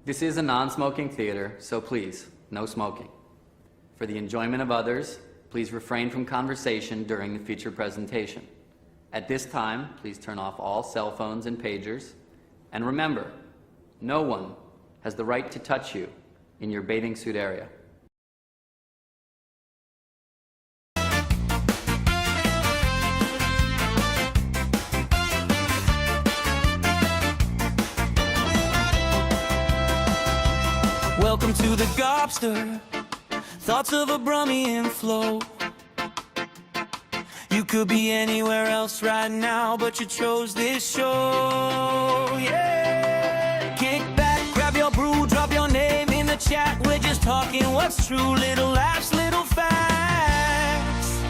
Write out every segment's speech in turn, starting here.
This is a non-smoking theater, so please, no smoking. For the enjoyment of others, please refrain from conversation during the feature presentation. At this time, please turn off all cell phones and pagers. And remember, no one has the right to touch you in your bathing suit area. Welcome to the Gobster, thoughts of a Brummian flow. You could be anywhere else right now, but you chose this show, yeah. Kick back, grab your brew, drop your name in the chat. We're just talking what's true, little laughs, little facts.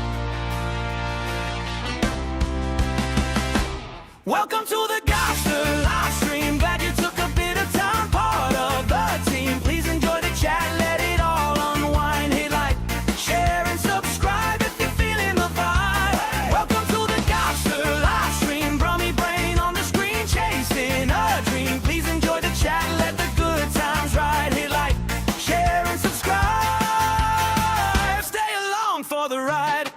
Welcome to the Gobster live stream. Glad you took a bit of time, part of the team. Please enjoy the chat, let it all unwind. Hit like, share, and subscribe if you're feeling the vibe. Hey. Welcome to the Gobster live stream. Brummy brain on the screen, chasing a dream. Please enjoy the chat, let the good times ride. Hit like, share, and subscribe. Stay along for the ride.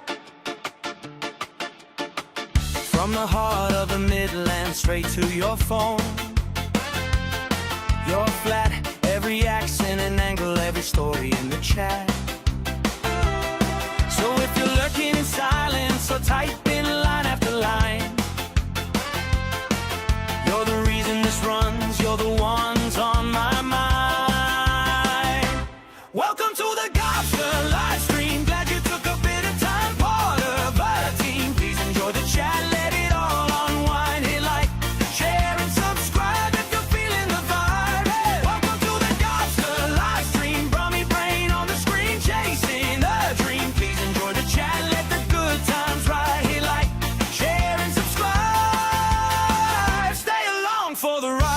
From the heart of the Midlands straight to your phone. You're flat, every accent and angle, every story in the chat. So if you're lurking in silence or type in line after line, you're the reason this runs, you're the ones on my mind. Welcome to the Gobster live stream. Glad you took a bit of time, part of our team. Please enjoy the chat, let it all unwind. Hit like, share, and subscribe if you're feeling the vibe. Hey. Welcome to the Gobster live stream. Brummy brain on the screen, chasing a dream. Please enjoy the chat, let the good times ride. Hit like, share, and subscribe. Stay along for the ride.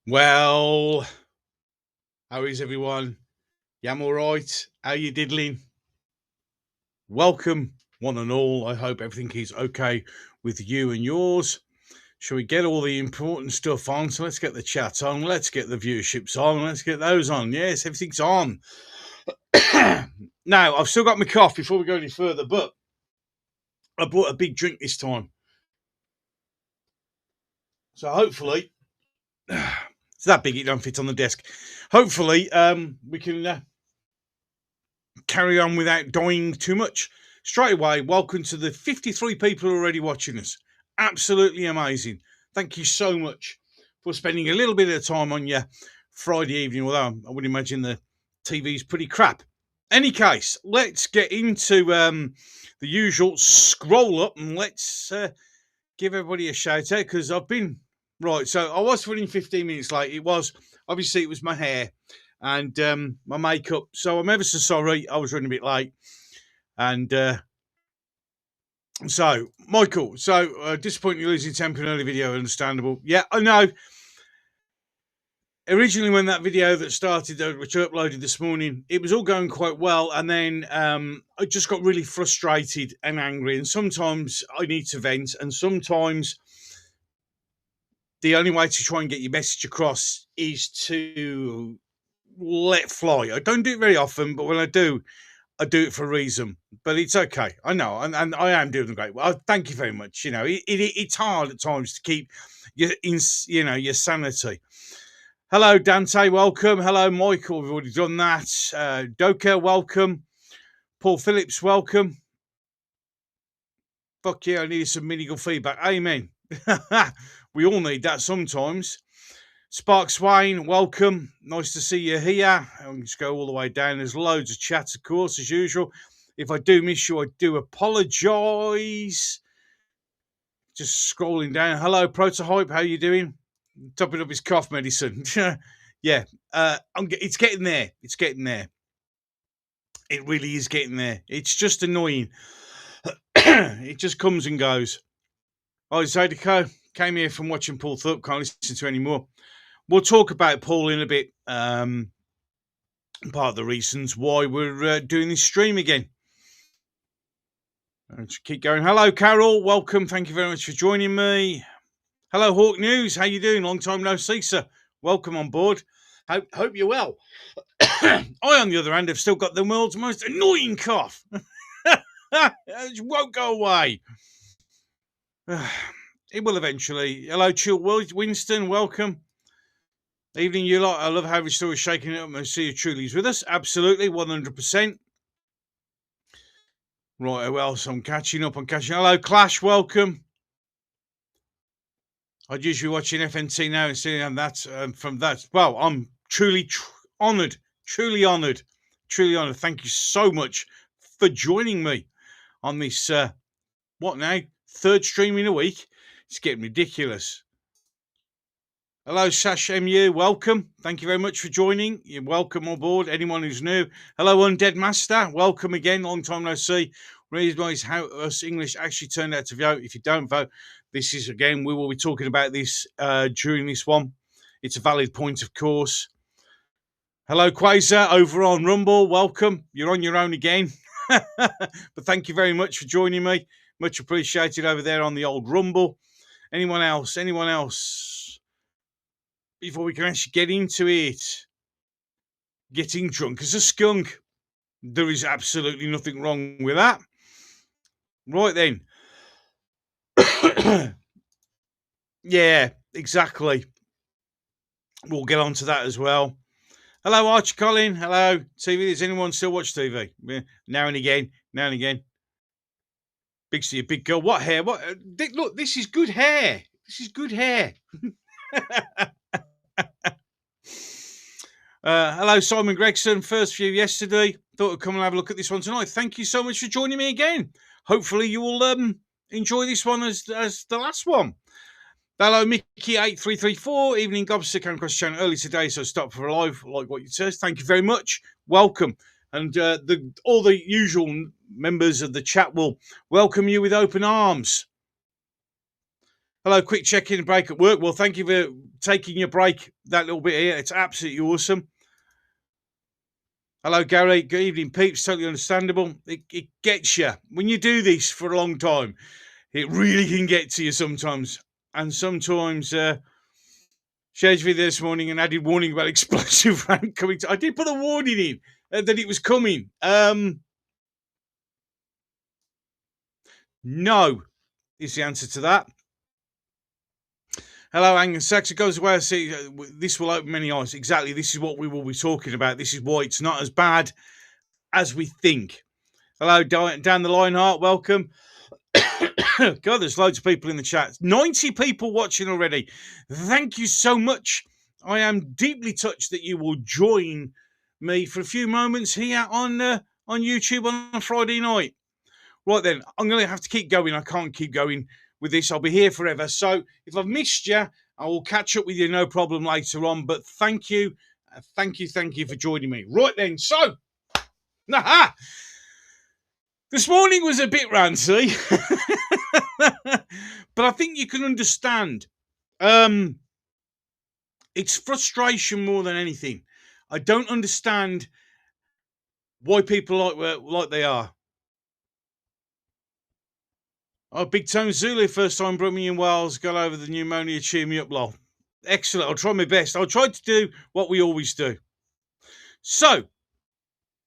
Well, how is everyone? Yeah, I'm all right. How you diddling? Welcome, one and all. I hope everything is okay with you and yours. Shall we get all the important stuff on? So let's get the chat on. Let's get the viewerships on. Let's get those on. Yes, everything's on. Now, I've still got my cough before we go any further, but I brought a big drink this time. So hopefully... It's that big it don't fit on the desk. Hopefully, we can carry on without dying too much. Straight away, welcome to the 53 people already watching us. Absolutely amazing. Thank you so much for spending a little bit of time on your Friday evening, although I would imagine the TV's pretty crap. Any case, let's get into the usual scroll up and let's give everybody a shout out because I've been... Right, so I was running 15 minutes late. It was my hair and my makeup. So I'm ever so sorry. I was running a bit late. And so, Michael, disappointing losing temper in an early video, understandable. Yeah, I know. Originally, when that video that started, which I uploaded this morning, it was all going quite well. And then I just got really frustrated and angry. And sometimes I need to vent. And sometimes... the only way to try and get your message across is to let fly. I don't do it very often, but when I do it for a reason. But it's okay. I know, and I am doing great. Well, thank you very much. You know, it's hard at times to keep your sanity. Hello, Dante. Welcome. Hello, Michael. We've already done that. Doka, welcome. Paul Phillips, welcome. Fuck yeah, I needed some minigal feedback. Amen. We all need that sometimes. Spark Swain, welcome. Nice to see you here. I'll just go all the way down. There's loads of chats, of course, as usual. If I do miss you, I do apologise. Just scrolling down. Hello, Protohype. How you doing? Topping up his cough medicine. Yeah. It's getting there. It's getting there. It really is getting there. It's just annoying. It just comes and goes. Oh, Zydeco came here from watching Paul Thorpe. Can't listen to anymore. We'll talk about Paul in a bit. Part of the reasons why we're doing this stream again. Let's keep going. Hello, Carol. Welcome. Thank you very much for joining me. Hello, Hawk News. How you doing? Long time no see, sir. Welcome on board. Hope you're well. I, on the other hand, have still got the world's most annoying cough. It won't go away. It will eventually. Hello, Chill Winston. Welcome. Evening, you lot. I love how we're still shaking it up and see you truly's with us. Absolutely, 100%. Right, who else? I'm catching up. Hello, Clash. Welcome. I'd usually be watching FNT now and seeing that from that. Well, I'm truly honoured. Truly honoured. Truly honoured. Thank you so much for joining me on this, what now? Third stream in a week. It's getting ridiculous. Hello, Sash MU. Welcome. Thank you very much for joining. You're welcome on board. Anyone who's new. Hello, Undead Master. Welcome again. Long time no see. Realize how us English actually turned out to vote. If you don't vote, this is, again, we will be talking about this during this one. It's a valid point, of course. Hello, Quasar, over on Rumble. Welcome. You're on your own again. But thank you very much for joining me. Much appreciated over there on the old Rumble. Anyone else? Anyone else? Before we can actually get into it. Getting drunk as a skunk. There is absolutely nothing wrong with that. Right then. Yeah, exactly. We'll get on to that as well. Hello, Archie Colin. Hello, TV. Does anyone still watch TV? Now and again. Now and again. Big girl. What hair? What? Look, this is good hair. This is good hair. Hello, Simon Gregson. First view yesterday. Thought I'd come and have a look at this one tonight. Thank you so much for joining me again. Hopefully you will enjoy this one as the last one. Hello, Mickey8334. Evening, Gobster. Came across the channel early today, so stop for a live. Like what you said. Thank you very much. Welcome. And all the usual members of the chat will welcome you with open arms. Hello, quick check-in break at work. Well, thank you for taking your break that little bit here. It's absolutely awesome. Hello, Gary. Good evening, peeps. Totally understandable. It gets you. When you do this for a long time, it really can get to you sometimes. And sometimes, shared video this morning and added warning about explosive rain coming. I did put a warning in that it was coming. No is the answer to that. Hello, Angus Saxon goes away. I see this will open many eyes. Exactly. This is what we will be talking about. This is why it's not as bad as we think. Hello, Dan the Lionheart. Welcome. God, there's loads of people in the chat. 90 people watching already. Thank you so much. I am deeply touched that you will join me for a few moments here on YouTube on a Friday night. Right then, I'm going to have to keep going. I can't keep going with this. I'll be here forever. So if I've missed you, I will catch up with you, no problem, later on. But thank you for joining me. Right then, so this morning was a bit rancy, but I think you can understand. It's frustration more than anything. I don't understand why people like they are. Oh, Big Tone Zulu, first time brought me in Wales, got over the pneumonia, cheer me up, lol. Excellent, I'll try my best. I'll try to do what we always do. So,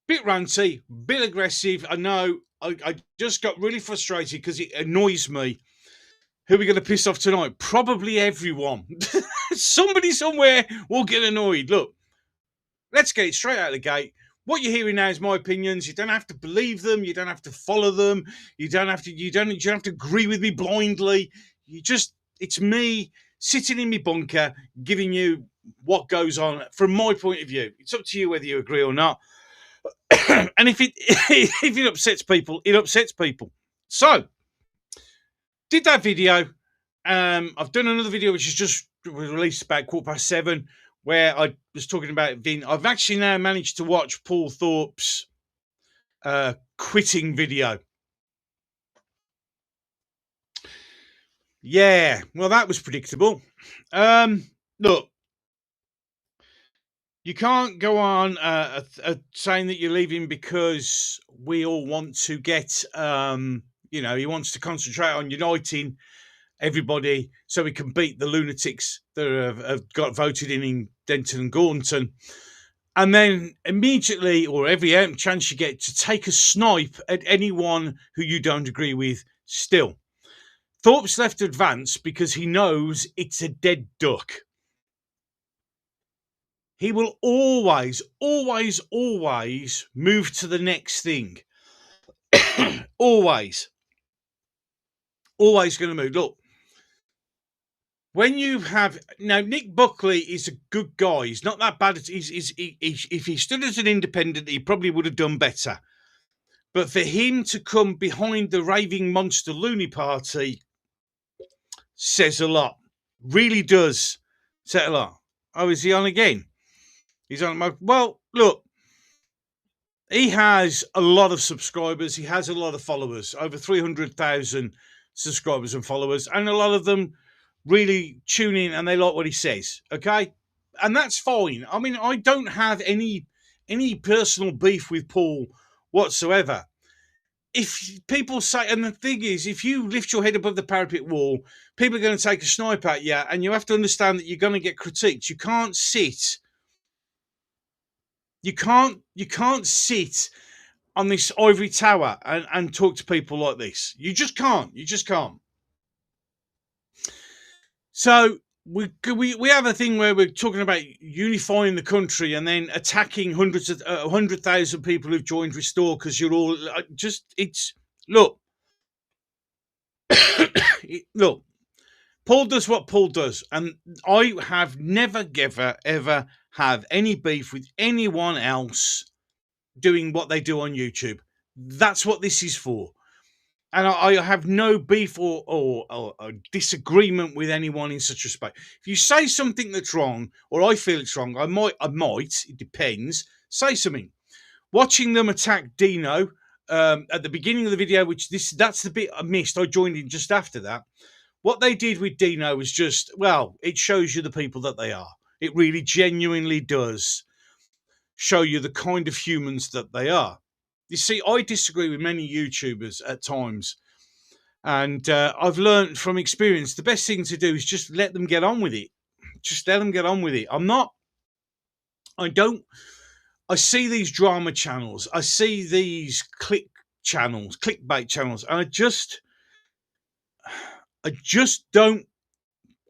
bit ranty, bit aggressive. I know, I just got really frustrated because it annoys me. Who are we going to piss off tonight? Probably everyone. Somebody somewhere will get annoyed. Look, let's get it straight out of the gate. What you're hearing now is my opinions. You don't have to believe them. You don't have to follow them. You don't have to agree with me blindly. It's me sitting in my bunker, giving you what goes on from my point of view. It's up to you whether you agree or not. And if it upsets people, it upsets people. So, did that video. I've done another video which is just released about 7:15, where I was talking about Vin. I've actually now managed to watch Paul Thorpe's quitting video. Yeah, well, that was predictable. Look, you can't go on saying that you're leaving because we all want to get, he wants to concentrate on uniting everybody so we can beat the lunatics that have got voted in Denton and Gorton. And then immediately, or every chance you get, to take a snipe at anyone who you don't agree with still. Thorpe's left advance because he knows it's a dead duck. He will always, always, always move to the next thing. Always. Always going to move. Look, when you have... Now, Nick Buckley is a good guy. He's not that bad. If he stood as an independent, he probably would have done better. But for him to come behind the raving monster loony party says a lot. Really does say a lot. Oh, is he on again? He's on my... Well, look. He has a lot of subscribers. He has a lot of followers. Over 300,000 subscribers and followers. And a lot of them really tune in and they like what he says. Okay? And that's fine. I mean, I don't have any personal beef with Paul whatsoever. If people say, and the thing is, if you lift your head above the parapet wall, people are going to take a snipe at you, and you have to understand that you're going to get critiqued. You can't sit. You can't sit on this ivory tower and talk to people like this. You just can't. You just can't. So we have a thing where we're talking about unifying the country and then attacking 100,000 people who've joined Restore because you're all look. Look, Paul does what Paul does, and I have never, ever have any beef with anyone else doing what they do on YouTube. That's what this is for. And I have no beef or disagreement with anyone in such respect. If you say something that's wrong, or I feel it's wrong, I might, it depends, say something. Watching them attack Dino at the beginning of the video, that's the bit I missed. I joined in just after that. What they did with Dino was just, well, it shows you the people that they are. It really genuinely does show you the kind of humans that they are. You see, I disagree with many YouTubers at times. And I've learned from experience, the best thing to do is just let them get on with it. Just let them get on with it. I see these drama channels. I see these clickbait channels. And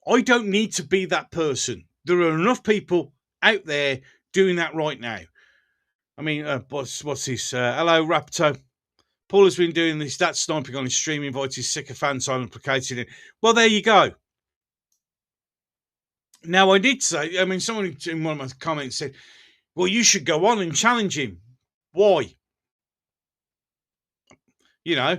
I don't need to be that person. There are enough people out there doing that right now. I mean, what's this? Hello, Rapto. Paul has been doing this, that sniping on his stream, invited his sycophants on and placated it. Well, there you go. Now, I did say, I mean, someone in one of my comments said, well, you should go on and challenge him. Why? You know,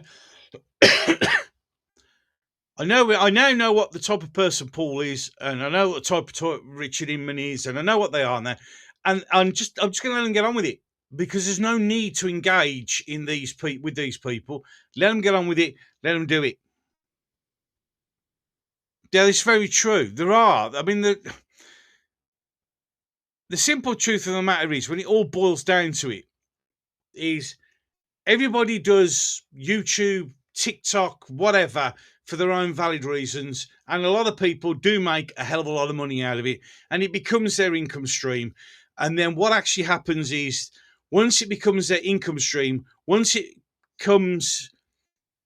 I now know what the type of person Paul is, and I know what the type of Richard Inman is, and I know what they are now. And I'm just going to let them get on with it, because there's no need to engage in with these people. Let them get on with it. Let them do it. Yeah, it's very true. There are. I mean, the simple truth of the matter is, when it all boils down to it, is everybody does YouTube, TikTok, whatever, for their own valid reasons. And a lot of people do make a hell of a lot of money out of it. And it becomes their income stream. And then what actually happens is, once it becomes their income stream, once it becomes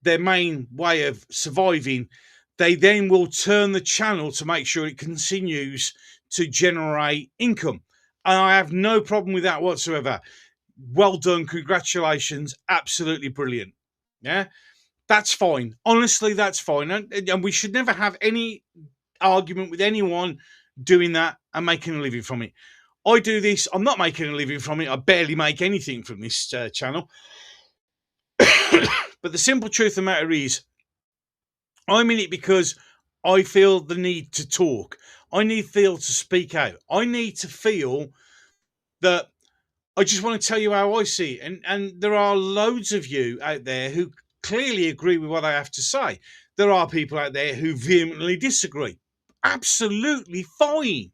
their main way of surviving, they then will turn the channel to make sure it continues to generate income. And I have no problem with that whatsoever. Well done. Congratulations. Absolutely brilliant. Yeah, that's fine. Honestly, that's fine. And we should never have any argument with anyone doing that and making a living from it. I do this. I'm not making a living from it. I barely make anything from this channel. But the simple truth of the matter is, I'm in it because I feel the need to talk. I feel to speak out. I need to feel that, I just want to tell you how I see it. And there are loads of you out there who clearly agree with what I have to say. There are people out there who vehemently disagree. Absolutely fine.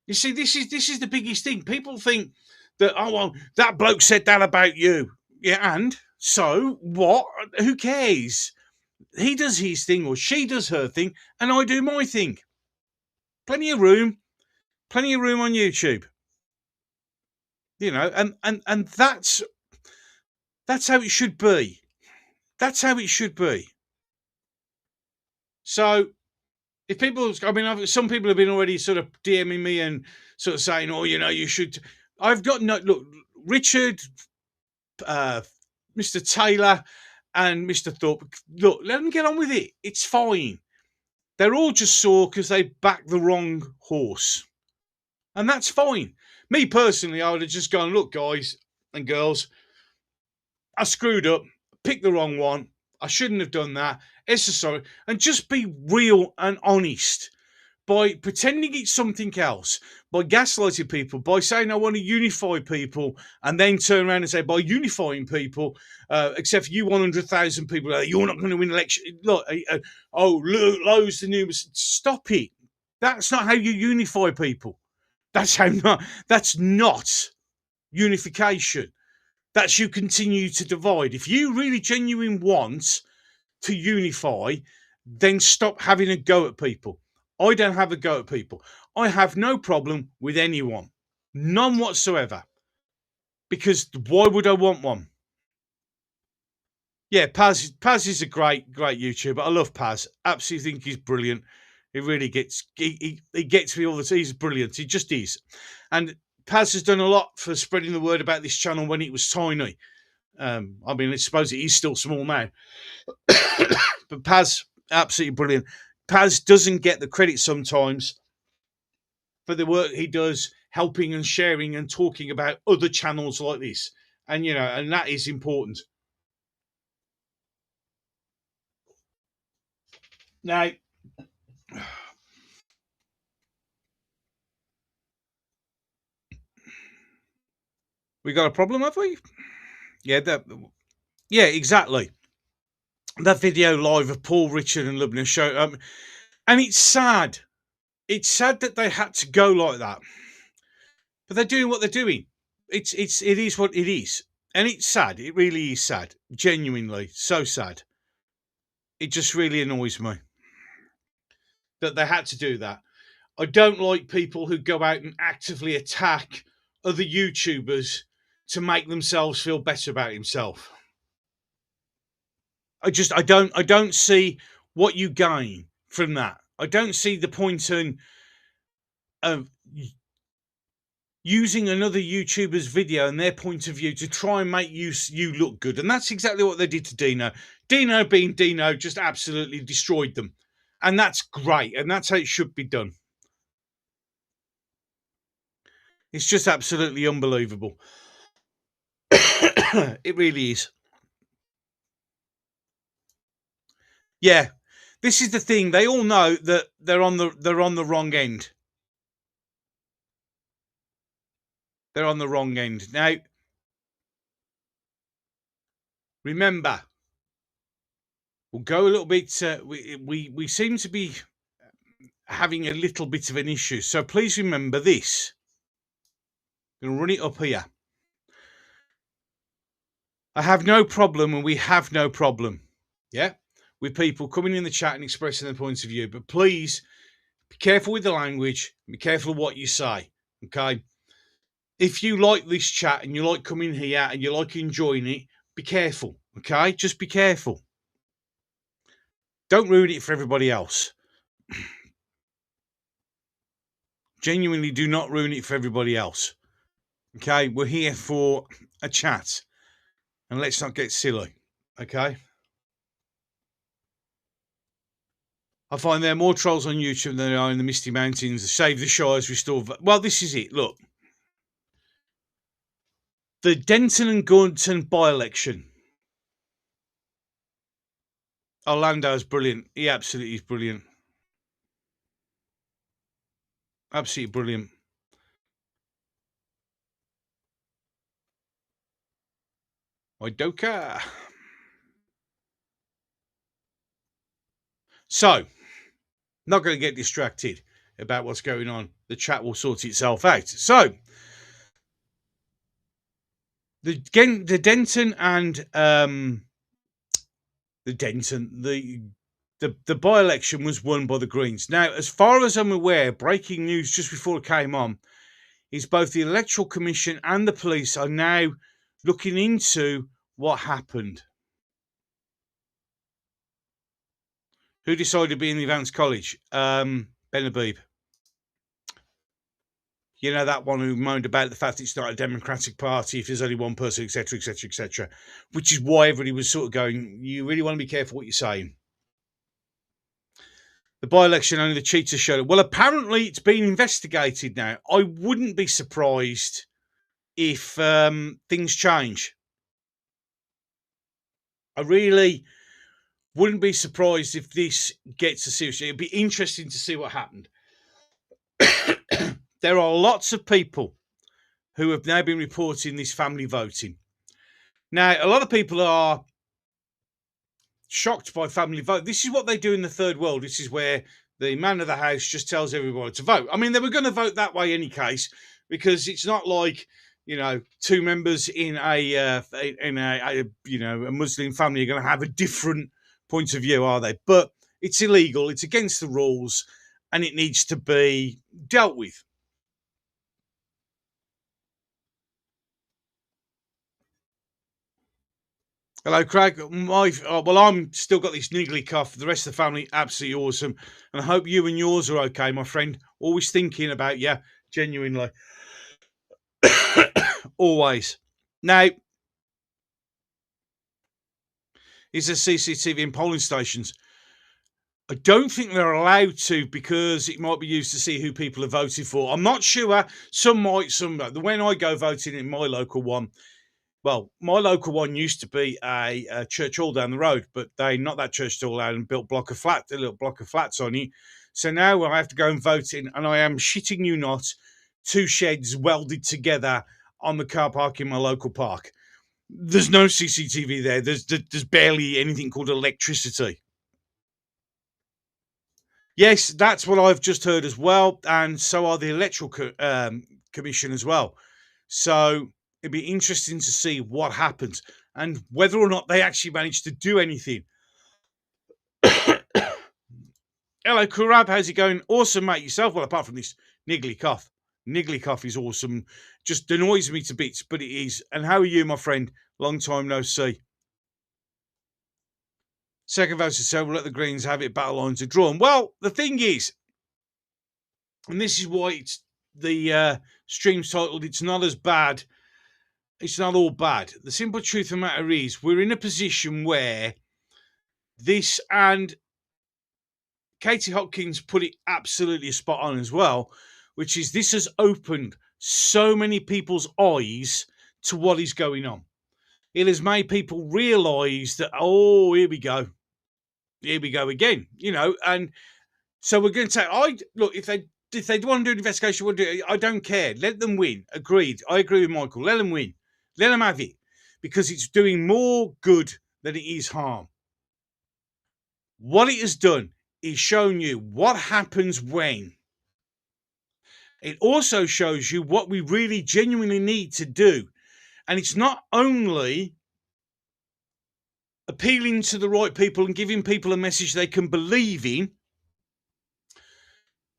You see, this is the biggest thing. People think that, oh, well, that bloke said that about you. Yeah, and so what? Who cares? He does his thing or she does her thing, and I do my thing. Plenty of room on YouTube. You know, and that's how it should be. That's how it should be. So if people, I mean, some people have been already sort of DMing me and sort of saying, oh, you know, you should. I've got no, look, Richard, Mr. Taylor and Mr. Thorpe, look, let them get on with it. It's fine. They're all just sore because they backed the wrong horse. And that's fine. Me personally, I would have just gone, look, guys and girls, I screwed up, picked the wrong one. I shouldn't have done that. It's a sorry. And just be real and honest. By pretending it's something else, by gaslighting people, by saying I want to unify people, and then turn around and say by unifying people, except for you 100,000 people, you're not going to win election. Look, Lowe's the new. Stop it. That's not how you unify people. That's not unification. That's you continue to divide. If you really genuinely want to unify, then stop having a go at people. I don't have a go at people. I have no problem with anyone. None whatsoever. Because why would I want one? Yeah, Paz is a great YouTuber. I love Paz. Absolutely think he's brilliant. He really gets he gets me all the time. He's brilliant. He just is. And Paz has done a lot for spreading the word about this channel when it was tiny. I mean, I suppose it is still small now. But Paz, absolutely brilliant. Paz doesn't get the credit sometimes for the work he does, helping and sharing and talking about other channels like this. And, you know, and that is important. Now, we got a problem, have we? Yeah, exactly. That video live of Paul, Richard and Lubna show, and it's sad. It's sad that they had to go like that, but they're doing what they're doing. It is what it is, and it's sad. It really is sad, genuinely so sad. It just really annoys me that they had to do that. I don't like people who go out and actively attack other YouTubers to make themselves feel better about himself. I don't see what you gain from that. I don't see the point in using another YouTuber's video and their point of view to try and make you look good. And that's exactly what they did to Dino. Dino being Dino just absolutely destroyed them. And that's great. And that's how it should be done. It's just absolutely unbelievable. It really is. Yeah, this is the thing. They all know that they're on the wrong end. They're on the wrong end. Now, remember, we'll go a little bit. We seem to be having a little bit of an issue. So please remember this. I'm going to run it up here. I have no problem, and we have no problem. Yeah. With people coming in the chat and expressing their points of view. But please be careful with the language. Be careful what you say. Okay? If you like this chat and you like coming here and you like enjoying it, be careful. Okay? Just be careful. Don't ruin it for everybody else. Genuinely do not ruin it for everybody else. Okay? We're here for a chat. And let's not get silly. Okay? I find there are more trolls on YouTube than there are in the Misty Mountains. Save the Shires, restore... Well, this is it. Look. The Denton and Gorton by-election. Orlando's brilliant. He absolutely is brilliant. Absolutely brilliant. Idoka. So, not going to get distracted about what's going on. The chat will sort itself out. So, the Denton and the Denton, the by-election was won by the Greens. Now, as far as I'm aware, breaking news just before it came on, is both the Electoral Commission and the police are now looking into what happened. Who decided to be in the Advanced College? Ben Habib. You know, that one who moaned about the fact it's not a democratic party if there's only one person, etc., etc., etc. Which is why everybody was sort of going, you really want to be careful what you're saying. The by-election, only the cheaters showed it. Well, apparently it's been investigated now. I wouldn't be surprised if things change. I really wouldn't be surprised if this gets a serious. It'd be interesting to see what happened. There are lots of people who have now been reporting this family voting. Now, a lot of people are shocked by family vote. This is what they do in the third world. This is where the man of the house just tells everybody to vote. I mean, they were going to vote that way any case, because it's not like, you know, two members in a Muslim family are going to have a different point of view, are they? But it's illegal. It's against the rules, and it needs to be dealt with. Hello, Craig. Well, I'm still got this niggly cough. The rest of the family, absolutely awesome. And I hope you and yours are okay, my friend. Always thinking about you, genuinely. Always. Now, is there CCTV in polling stations? I don't think they're allowed to, because it might be used to see who people are voting for. I'm not sure. Some might, some don't. When I go voting in my local one, well, my local one used to be a church hall down the road, but they knocked that church hall out and built a little block of flats on it. So now I have to go and vote in, and I am shitting you not, 2 sheds welded together on the car park in my local park. There's no CCTV there. There's barely anything called electricity. Yes, that's what I've just heard as well, and so are the Electoral Commission as well. So it'd be interesting to see what happens and whether or not they actually manage to do anything. Hello, Kurab. How's it going? Awesome, mate. Yourself? Well, apart from this niggly cough. Niggly cough is awesome. Just annoys me to bits, but it is. And how are you, my friend? Long time no see. Second vote to say, we'll let the Greens have it. Battle lines are drawn. Well, the thing is, and this is why it's the stream's titled, it's not as bad. It's not all bad. The simple truth of the matter is, we're in a position where this, and Katie Hopkins put it absolutely spot on as well, which is this has opened so many people's eyes to what is going on. It has made people realise that, oh, here we go. Here we go again, you know. And so we're going to say, look, if they want to do an investigation, we'll do it. I don't care. Let them win. Agreed. I agree with Michael. Let them win. Let them have it, because it's doing more good than it is harm. What it has done is shown you what happens when. It also shows you what we really genuinely need to do. And it's not only appealing to the right people and giving people a message they can believe in,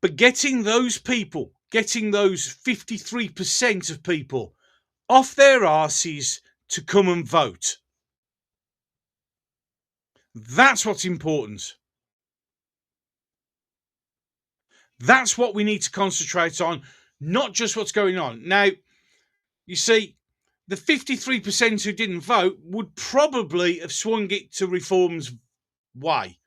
but getting those people, getting those 53% of people off their arses to come and vote. That's what's important. That's what we need to concentrate on, not just what's going on. Now, you see, the 53% who didn't vote would probably have swung it to Reform's way.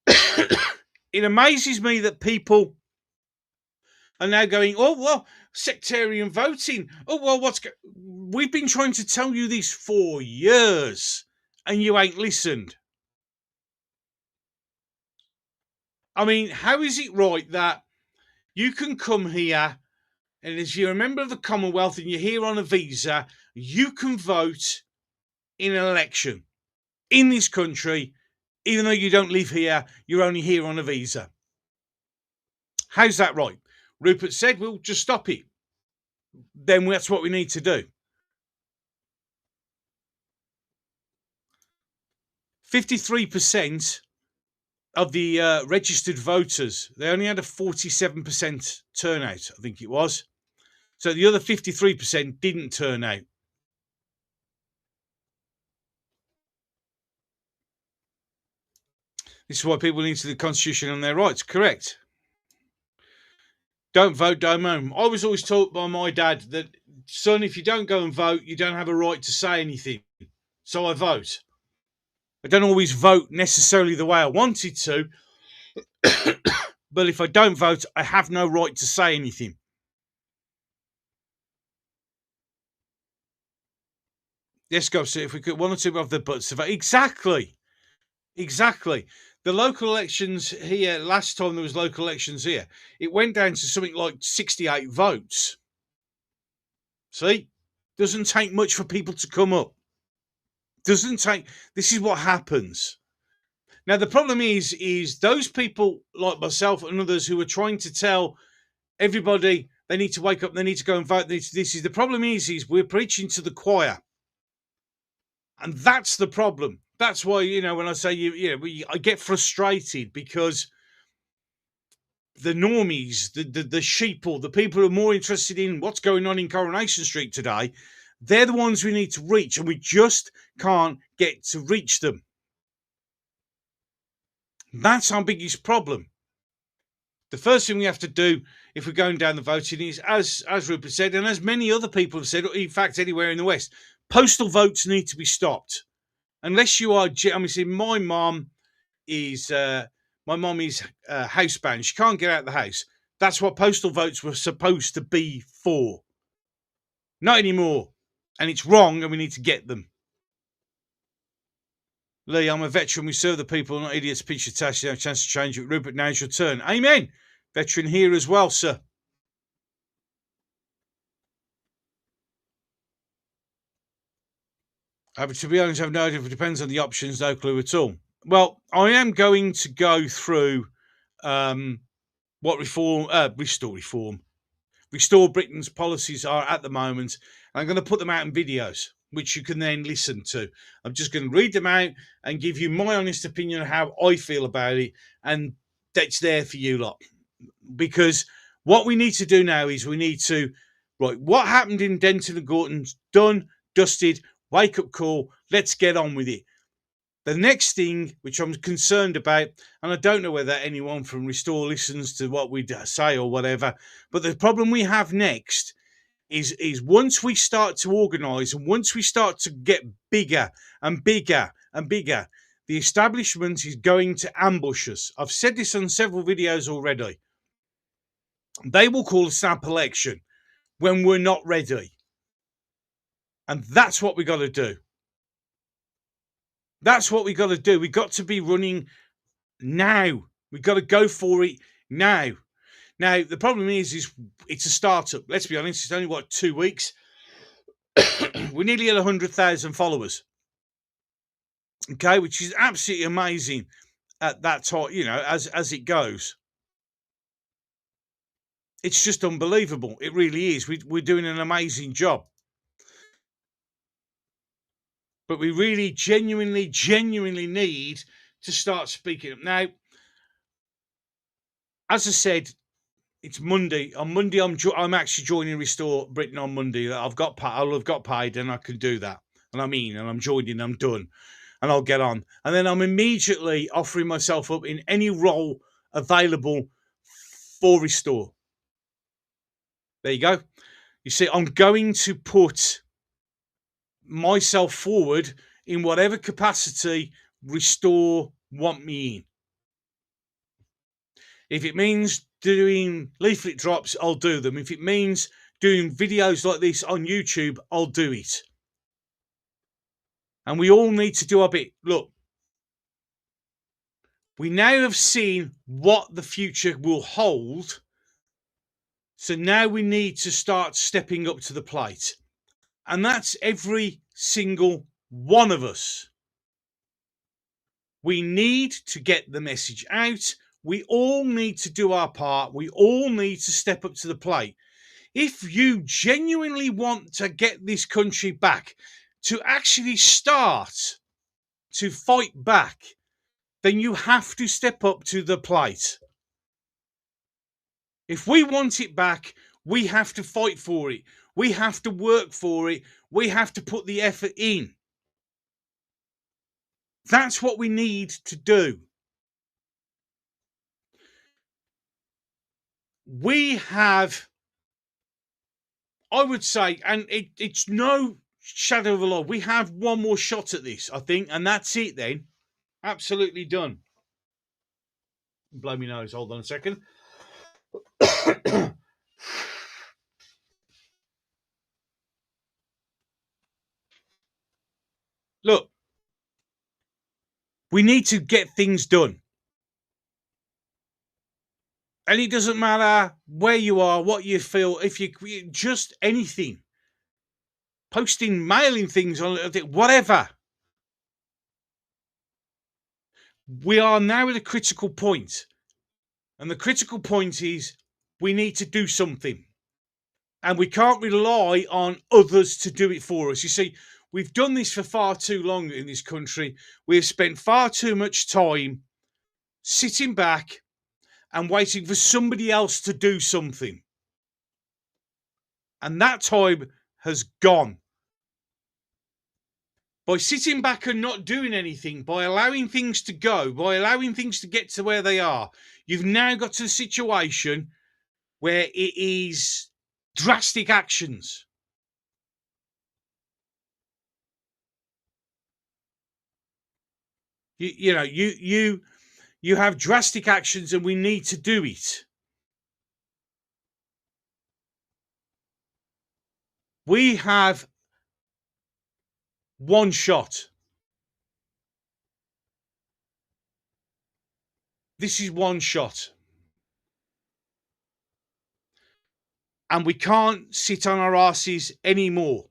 It amazes me that people are now going, oh, well, sectarian voting. Oh, well, we've been trying to tell you this for years, and you ain't listened. I mean, how is it right that you can come here and as you're a member of the Commonwealth and you're here on a visa, you can vote in an election in this country, even though you don't live here, you're only here on a visa. How's that right? Rupert said, we'll just stop it. Then that's what we need to do. 53% of the registered voters, they only had a 47% turnout, I think it was. So the other 53% didn't turn out. This is why people need to the Constitution and their rights. Correct. Don't vote, don't moan. I was always taught by my dad that, son, if you don't go and vote, you don't have a right to say anything. So I vote. I don't always vote necessarily the way I wanted to, but if I don't vote, I have no right to say anything. Let's go see if we could one or two of the butts of it. Exactly. The local elections here, last time there was local elections here, it went down to something like 68 votes. See? Doesn't take much for people to come up. This is what happens. Now, the problem is those people like myself and others who are trying to tell everybody they need to wake up, they need to go and vote. The problem is we're preaching to the choir. And that's the problem. That's why, when I say, I get frustrated because the normies, the sheeple, the people who are more interested in what's going on in Coronation Street today, they're the ones we need to reach, and we just can't get to reach them. That's our biggest problem. The first thing we have to do if we're going down the voting is, as Rupert said, and as many other people have said, in fact, anywhere in the West, postal votes need to be stopped. Unless you are, my mum is housebound. She can't get out of the house. That's what postal votes were supposed to be for. Not anymore. And it's wrong, and we need to get them. Lee, I'm a veteran. We serve the people, not idiots. Peach your task. You have a chance to change it. Rupert, now's your turn. Amen. Veteran here as well, sir. But to be honest, I've no idea if it depends on the options, no clue at all. Well, I am going to go through what Restore Britain's policies are at the moment. I'm going to put them out in videos, which you can then listen to. I'm just going to read them out and give you my honest opinion of how I feel about it. And that's there for you lot. Because what we need to do now is we need to, what happened in Denton and Gorton's done, dusted, wake up call, let's get on with it. The next thing, which I'm concerned about, and I don't know whether anyone from Restore listens to what we say or whatever, but the problem we have next is once we start to organise and once we start to get bigger and bigger and bigger, the establishment is going to ambush us. I've said this on several videos already. They will call a snap election when we're not ready. And that's what we got to do. That's what we got to do. We got to be running now. We got to go for it now. Now, the problem is it's a startup. Let's be honest, it's only, 2 weeks? We're nearly at 100,000 followers. Okay, which is absolutely amazing at that time, as it goes. It's just unbelievable. It really is. We're doing an amazing job. But we really genuinely need to start speaking up. Now, as I said, it's Monday. On Monday, I'm actually joining Restore Britain on Monday. I'll have got paid, and I can do that. And I'm joining. I'm done, and I'll get on. And then I'm immediately offering myself up in any role available for Restore. There you go. You see, I'm going to put myself forward in whatever capacity Restore want me in. If it means doing leaflet drops, I'll do them. If it means doing videos like this on YouTube, I'll do it. And we all need to do our bit. Look, we now have seen what the future will hold. So now we need to start stepping up to the plate. And that's every single one of us. We need to get the message out. We all need to do our part. We all need to step up to the plate. If you genuinely want to get this country back, to actually start to fight back, then you have to step up to the plate. If we want it back, we have to fight for it. We have to work for it. We have to put the effort in. That's what we need to do. We have, I would say, and it's no shadow of a lie, we have one more shot at this, I think, and that's it then. Absolutely done. Blow me nose. Hold on a second. Look, we need to get things done. And it doesn't matter where you are, what you feel, if you just anything. Posting, mailing things on whatever. We are now at a critical point. And the critical point is we need to do something. And we can't rely on others to do it for us. You see, we've done this for far too long in this country. We've spent far too much time sitting back and waiting for somebody else to do something. And that time has gone. By sitting back and not doing anything, by allowing things to go, by allowing things to get to where they are, you've now got to a situation where it is drastic actions. You have drastic actions and we need to do it. We have one shot. This is one shot. And we can't sit on our asses anymore.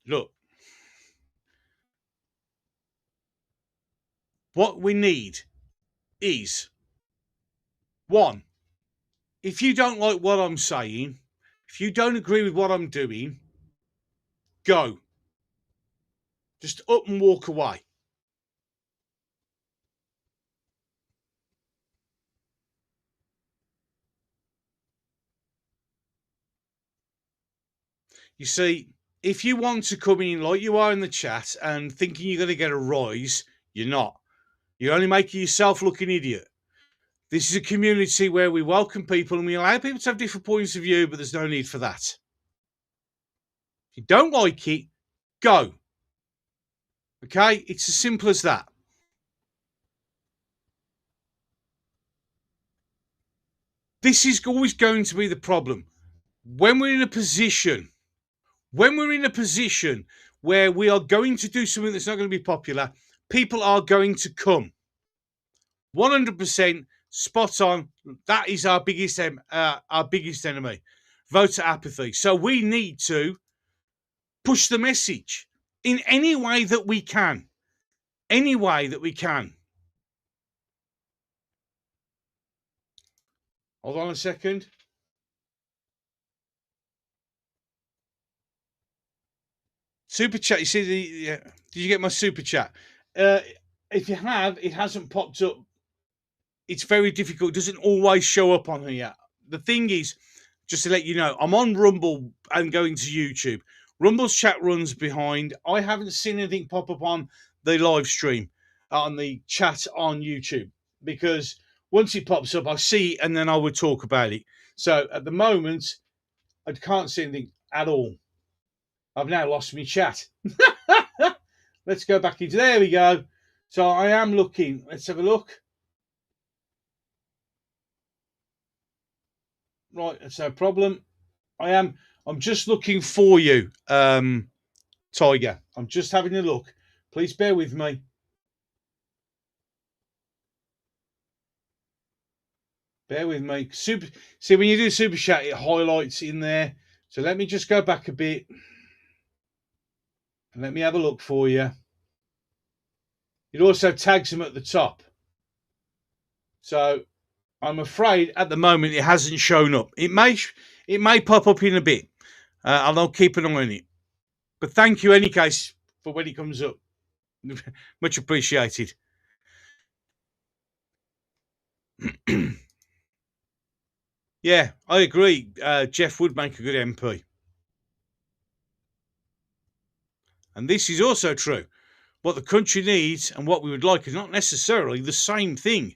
Look, what we need is, one, if you don't like what I'm saying, if you don't agree with what I'm doing, go. Just up and walk away. You see, if you want to come in like you are in the chat and thinking you're going to get a rise, you're not. You're only making yourself look an idiot. This is a community where we welcome people and we allow people to have different points of view, but there's no need for that. If you don't like it, go. Okay? It's as simple as that. This is always going to be the problem. When we're in a position where we are going to do something that's not going to be popular, people are going to come. 100% spot on. That is our biggest enemy. Voter apathy. So we need to push the message in any way that we can. Any way that we can. Hold on a second. Super chat. You see did you get my super chat? If you have, it hasn't popped up. It's very difficult. It doesn't always show up on here. The thing is, just to let you know, I'm on Rumble and going to YouTube. Rumble's chat runs behind. I haven't seen anything pop up on the live stream, on the chat on YouTube, because once it pops up, I see it and then I would talk about it. So at the moment, I can't see anything at all. I've now lost my chat. Let's go back into, there we go. So I am looking. Let's have a look. Right, that's no problem. I I'm just looking for you, Tiger. I'm just having a look. Please bear with me. Bear with me. See, when you do super chat, it highlights in there. So let me just go back a bit. And let me have a look for you. It also tags them at the top. So I'm afraid at the moment it hasn't shown up. It may pop up in a bit. And I'll keep an eye on it. But thank you, any case, for when it comes up. Much appreciated. Yeah, I agree. Jeff would make a good MP. And this is also true. What the country needs and what we would like is not necessarily the same thing.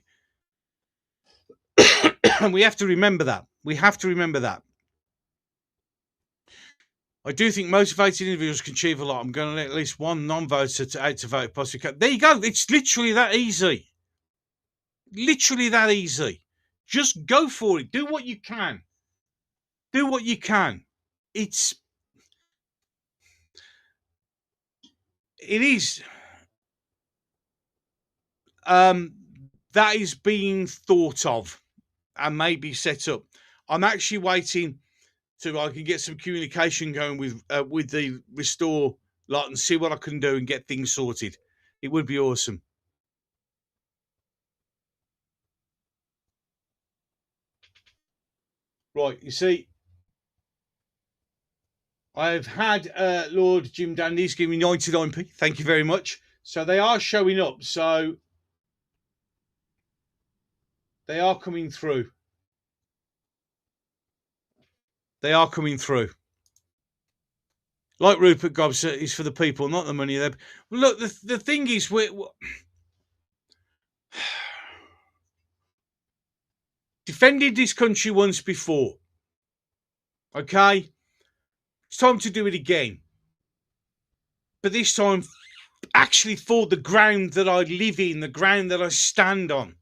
And we have to remember that. We have to remember that. I do think motivated individuals can achieve a lot. I'm going to let at least one non-voter out to vote. Possibly. There you go. It's literally that easy. Literally that easy. Just go for it. Do what you can. Do what you can. It is. That is being thought of and maybe set up. I'm actually waiting till I can get some communication going with the Restore lot and see what I can do and get things sorted. It would be awesome. Right, you see, I've had Lord Jim Dandy's give me 99p. Thank you very much. So they are showing up. So they are coming through. They are coming through. Like Rupert Gobbs is for the people, not the money. Look, the thing is, we're defended this country once before. Okay? It's time to do it again. But this time, actually for the ground that I live in, the ground that I stand on.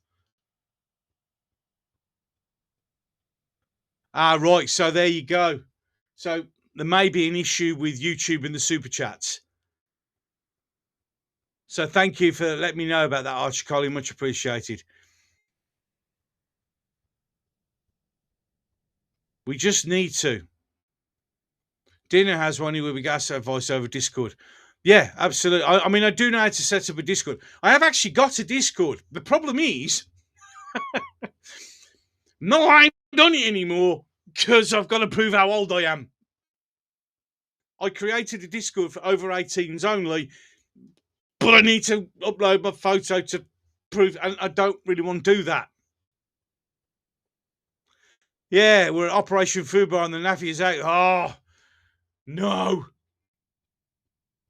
Ah, right. So there you go. So there may be an issue with YouTube and the super chats. So thank you for letting me know about that, Archie Collie. Much appreciated. We just need to. Dina has one where we got our voice over Discord. Yeah, absolutely. I mean, I do know how to set up a Discord. I have actually got a Discord. The problem is, no, I ain't done it anymore because I've got to prove how old I am. I created a Discord for over 18s only, but I need to upload my photo to prove, and I don't really want to do that. Yeah, we're at Operation Food Bar and the Naffy is out. Oh, no.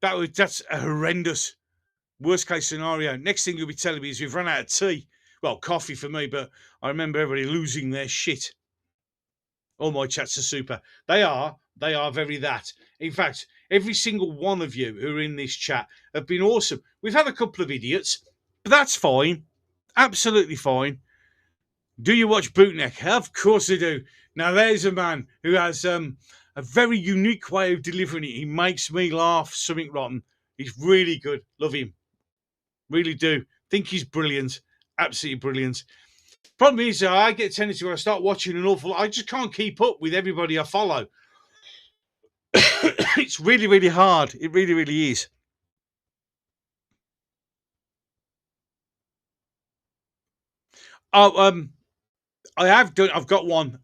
That's a horrendous worst case scenario. Next thing you'll be telling me is we've run out of tea. Well, coffee for me, but I remember everybody losing their shit. All my chats are super. They are very that. In fact, every single one of you who are in this chat have been awesome. We've had a couple of idiots, but that's fine. Absolutely fine. Do you watch Bootneck? Of course I do. Now, there's a man who has a very unique way of delivering it. He makes me laugh something rotten. He's really good. Love him. Really do. Think he's brilliant. Absolutely brilliant. Problem is, I get a tendency when I start watching an awful lot, I just can't keep up with everybody I follow. It's really, really hard. It really, really is. Oh, I've got one.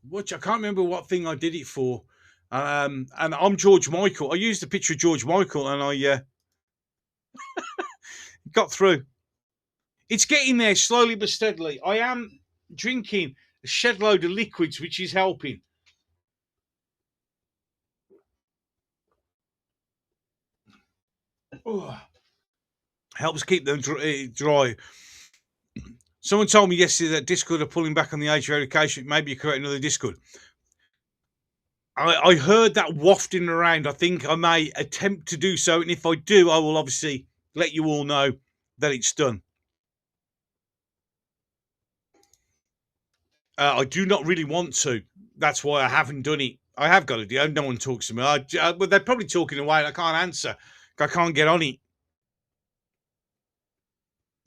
Which I can't remember what thing I did it for. And I'm George Michael. I used a picture of George Michael and I got through. It's getting there slowly but steadily. I am drinking a shed load of liquids, which is helping. Oh. Helps keep them dry. Someone told me yesterday that Discord are pulling back on the age of education. Maybe you create another Discord. I heard that wafting around. I think I may attempt to do so. And if I do, I will obviously let you all know that it's done. I do not really want to. that's why I haven't done it. I have got it. No one talks to me. But they're probably talking away and I can't answer. I can't get on it.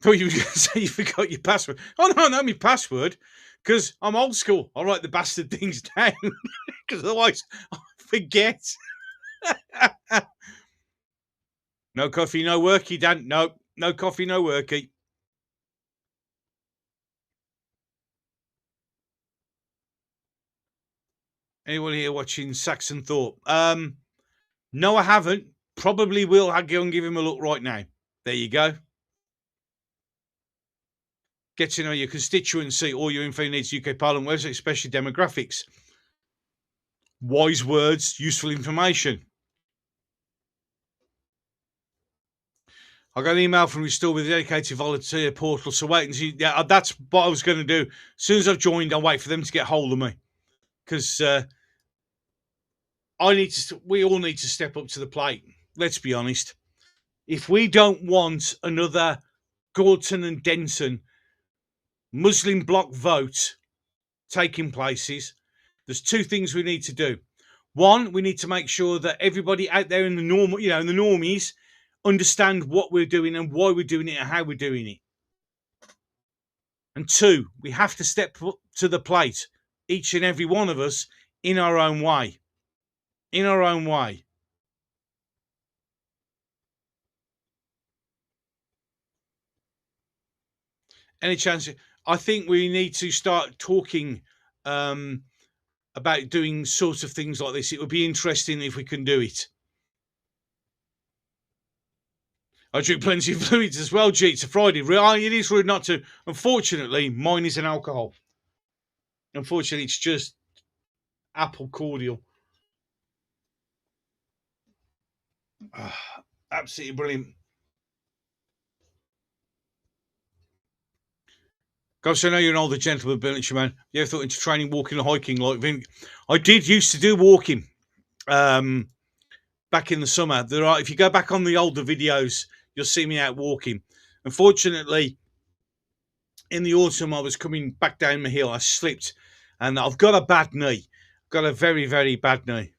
Oh, you were going to say you forgot your password. Oh, no, I know my password because I'm old school. I write the bastard things down because otherwise I forget. No coffee, no worky, Dan. No coffee, no worky. Anyone here watching Saxon Thorpe? No, I haven't. Probably will. I'll go and give him a look right now. There you go. Get to know your constituency. All your info needs UK Parliament website, especially demographics. Wise words, useful information. I got an email from Restore with a dedicated volunteer portal. So wait and see. Yeah, that's what I was going to do. As soon as I've joined, I'll wait for them to get hold of me. Because we all need to step up to the plate. Let's be honest. If we don't want another Gorton and Denton Muslim bloc vote taking places, there's two things we need to do. One, we need to make sure that everybody out there in the normal, in the normies, understand what we're doing and why we're doing it and how we're doing it. And two, we have to step up to the plate, each and every one of us, in our own way. In our own way. Any chance? I think we need to start talking about doing sorts of things like this. It would be interesting if we can do it. I drink plenty of fluids as well, G. It's a Friday. It is rude not to. Unfortunately, mine is an alcohol. Unfortunately, it's just apple cordial. Absolutely brilliant. Gosh, I know you're an older gentleman, Billingshire man. You ever thought into training, walking, or hiking like Vin? I did used to do walking back in the summer. If you go back on the older videos, you'll see me out walking. Unfortunately, in the autumn, I was coming back down the hill. I slipped, and I've got a bad knee. Got a very, very bad knee.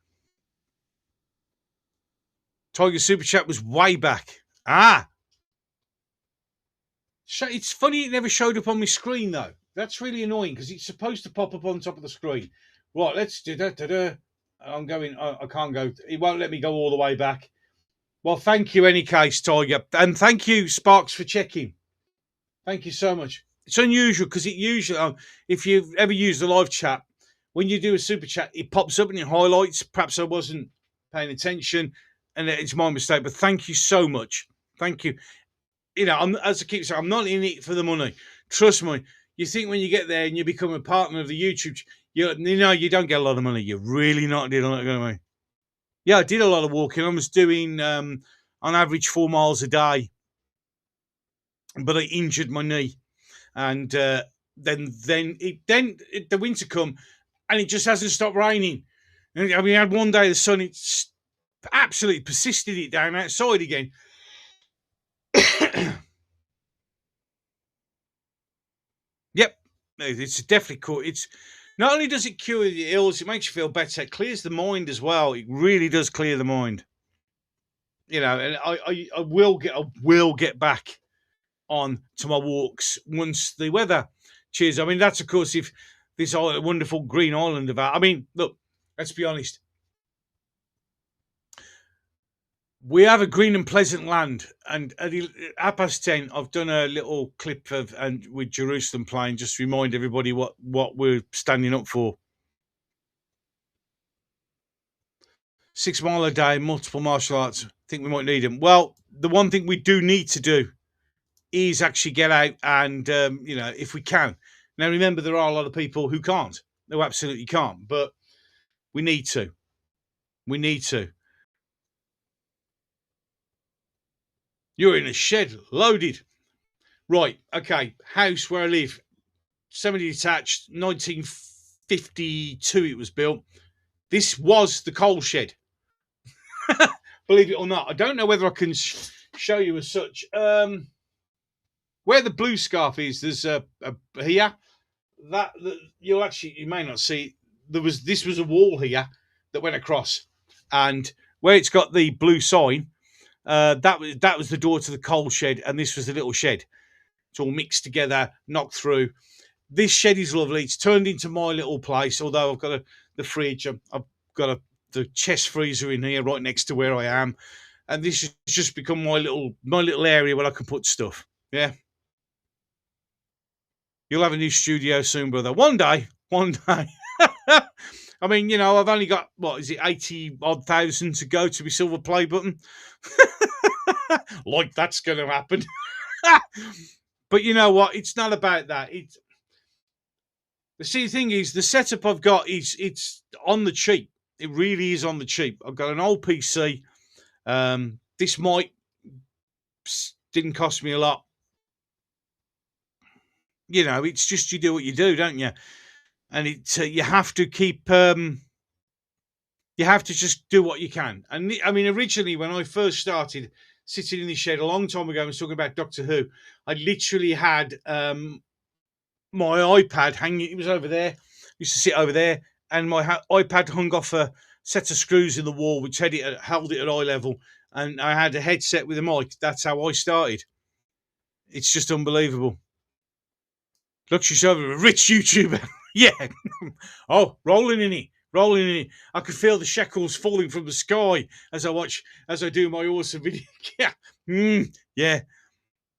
Tiger Super Chat was way back. It's funny it never showed up on my screen, though. That's really annoying, because it's supposed to pop up on top of the screen. Right, let's do that. I'm going, I can't go. It won't let me go all the way back. Well, thank you, any case, Tiger. And thank you, Sparks, for checking. Thank you so much. It's unusual, because it usually, if you've ever used the live chat, when you do a super chat, it pops up and it highlights. Perhaps I wasn't paying attention, and it's my mistake. But thank you so much. Thank you. As I keep saying, I'm not in it for the money. Trust me. You think when you get there and you become a partner of the YouTube, you don't get a lot of money. You're really not doing it. Yeah, I did a lot of walking. I was doing, on average, 4 miles a day. But I injured my knee. And then the winter come, and it just hasn't stopped raining. And we had one day the sun, it's absolutely persisted it down outside again. Yep, it's definitely cool. It's not only does it cure the ills, it makes you feel better. It clears the mind as well. It really does clear the mind. And I will get back on to my walks once the weather cheers. I mean, that's of course if this wonderful green island about. I mean, look, let's be honest. We have a green and pleasant land, and at 10:30, I've done a little clip with Jerusalem playing, just to remind everybody what we're standing up for. 6 mile a day, multiple martial arts. I think we might need them. Well, the one thing we do need to do is actually get out and, if we can. Now, remember, there are a lot of people who can't. Who absolutely can't, but we need to. We need to. You're in a shed, loaded. Right, okay. House where I live, semi-detached, 1952 it was built. This was the coal shed. Believe it or not. I don't know whether I can show you as such. Where the blue scarf is, there's here. You may not see this was a wall here that went across, and where it's got the blue sign, that was the door to the coal shed, and this was the little shed. It's all mixed together, knocked through. This shed is lovely. It's turned into my little place, although I've got the fridge. I've got the chest freezer in here right next to where I am, and this has just become my little area where I can put stuff. Yeah. You'll have a new studio soon, brother. One day. I mean, I've only got, 80-odd thousand to go to my silver play button. Like that's going to happen. But you know what? It's not about that. The thing is, the setup I've got it's on the cheap. It really is on the cheap. I've got an old PC. This mic didn't cost me a lot. It's just you do what you do, don't you? And you have to keep. You have to just do what you can. And I mean, originally when I first started sitting in this shed a long time ago, I was talking about Doctor Who. I literally had my iPad hanging. It was over there. I used to sit over there, and my iPad hung off a set of screws in the wall, which held it at eye level. And I had a headset with a mic. That's how I started. It's just unbelievable. Looks yourself a rich YouTuber. Yeah. Oh, rolling in it. I could feel the shekels falling from the sky as I do my awesome video. Yeah.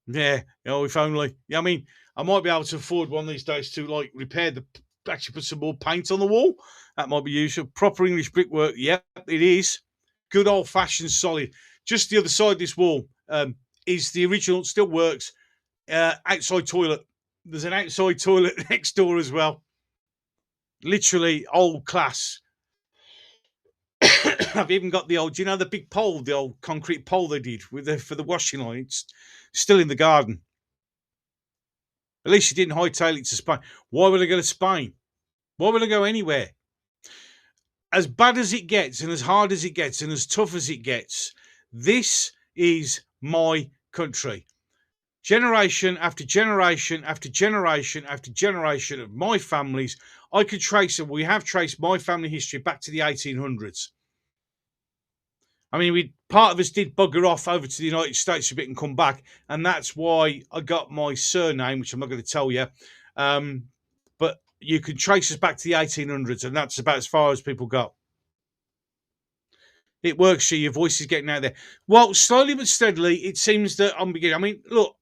Yeah. Oh, if only. Yeah, I mean, I might be able to afford one of these days to actually put some more paint on the wall. That might be useful. Proper English brickwork. Yep, it is. Good old fashioned solid. Just the other side of this wall is the original, still works, outside toilet. There's an outside toilet next door as well. Literally old class. I've even got the old, the big pole, the old concrete pole they did for the washing line. It's still in the garden. At least you didn't hightail it to Spain. Why would I go to Spain? Why would I go anywhere? As bad as it gets, and as hard as it gets, and as tough as it gets, this is my country. Generation after generation after generation after generation of my families, I could trace, and we have traced my family history back to the 1800s. I mean, part of us did bugger off over to the United States a bit and come back, and that's why I got my surname, which I'm not going to tell you. But you can trace us back to the 1800s, and that's about as far as people got. It works, your voice is getting out there. Well, slowly but steadily, it seems that I'm beginning. I mean, look,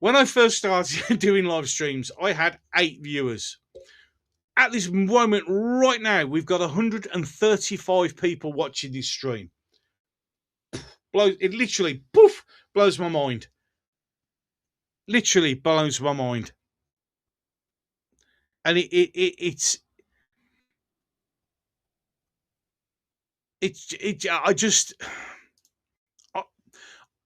when I first started doing live streams, I had 8 viewers. At this moment right now, we've got 135 people watching this stream. It literally, poof, blows my mind. Literally blows my mind. And it's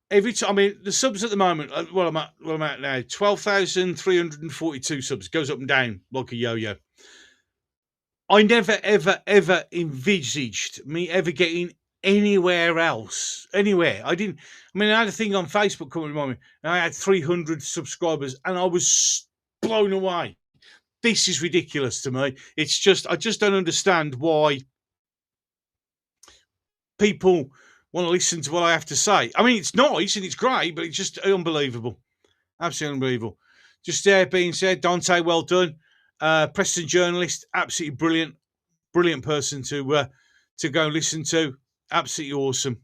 every time. I mean, the subs at the moment. I'm at now 12,342 subs. Goes up and down like a yo-yo. I never, ever, ever envisaged me ever getting anywhere else. Anywhere. I had a thing on Facebook come and remind me, and I had 300 subscribers, and I was blown away. This is ridiculous to me. It's just, I just don't understand why people want to listen to what I have to say. I mean, it's nice and it's great, but it's just unbelievable. Absolutely unbelievable. Just being said, Dante, well done. Preston journalist, absolutely brilliant person to go and listen to. Absolutely awesome.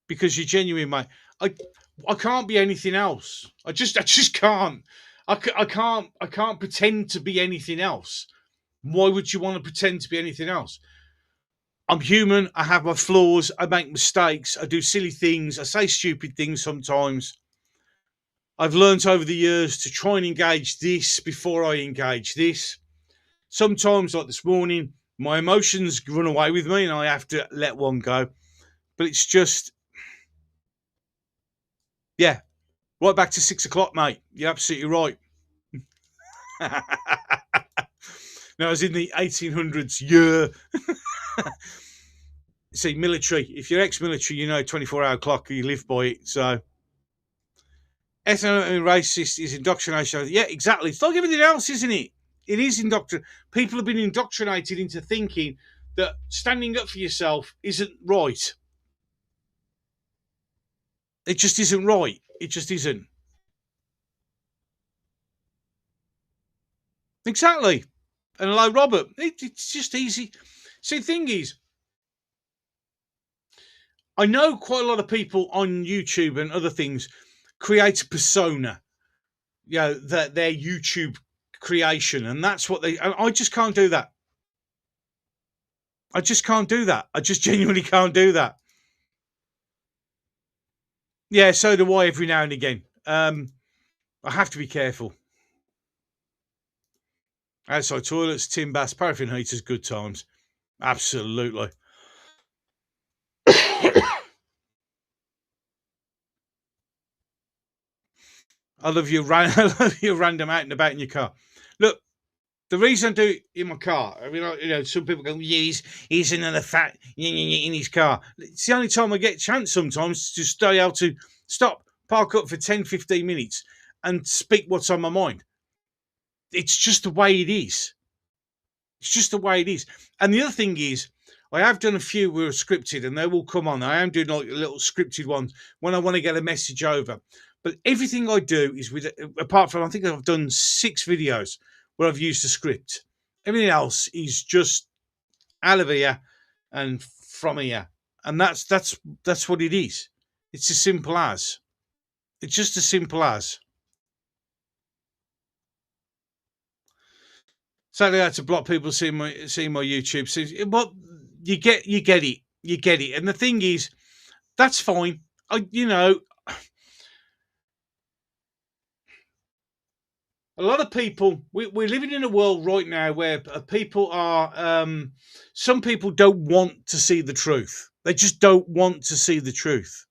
Because you're genuine, mate. I can't be anything else. I just can't. I can't pretend to be anything else. Why would you want to pretend to be anything else? I'm human. I have my flaws. I make mistakes. I do silly things. I say stupid things sometimes. I've learned over the years to try and engage this before I engage this. Sometimes, like this morning, my emotions run away with me and I have to let one go. But it's just, yeah, right back to 6 o'clock, mate. You're absolutely right. Now, I was in the 1800s, yeah. See, military. If you're ex-military, 24-hour clock, you live by it. So, ethno and racist is indoctrination. Yeah, exactly. It's like everything else, isn't it? It is People have been indoctrinated into thinking that standing up for yourself isn't right. It just isn't right. It just isn't. Exactly. And hello, Robert. It's just easy. See, the thing is, I know quite a lot of people on YouTube and other things create a persona, that their YouTube creation, and that's what I just can't do that. I just can't do that. I just genuinely can't do that. Yeah, so do I every now and again. I have to be careful. Outside toilets, tin baths, paraffin heaters, good times. Absolutely. I love you random out and about in your car. Look, the reason I do it in my car, I mean, some people go, yeah, he's another fat in his car. It's the only time I get a chance sometimes to stay able to stop, park up for 10, 15 minutes and speak what's on my mind. It's just the way it is. It's just the way it is. And the other thing is, I have done a few who are scripted and they will come on. I am doing like little scripted ones when I want to get a message over. But everything I do is apart from, I think I've done 6 videos where I've used a script. Everything else is just out of here and from here. And that's what it is. It's as simple as. It's just as simple as. Sadly, I had to block people seeing my YouTube. So, but you get it. And the thing is, that's fine. A lot of people, we're living in a world right now where people are, some people don't want to see the truth. They just don't want to see the truth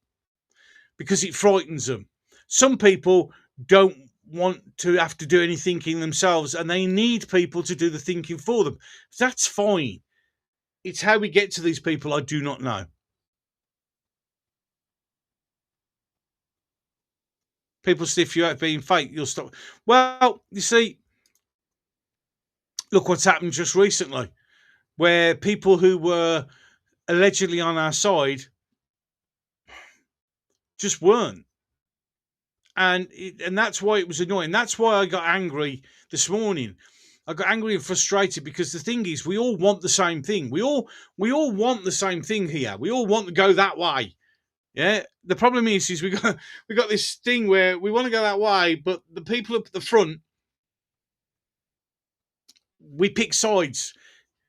because it frightens them. Some people don't want to have to do any thinking themselves and they need people to do the thinking for them. That's fine. It's how we get to these people I do not know. People sniff you out being fake, you'll stop. Well, you see, look what's happened just recently, where people who were allegedly on our side just weren't. And that's why it was annoying. That's why I got angry this morning. I got angry and frustrated because the thing is, we all want the same thing. We all want the same thing here. We all want to go that way. Yeah. The problem is we got this thing where we want to go that way, but the people up at the front, we pick sides.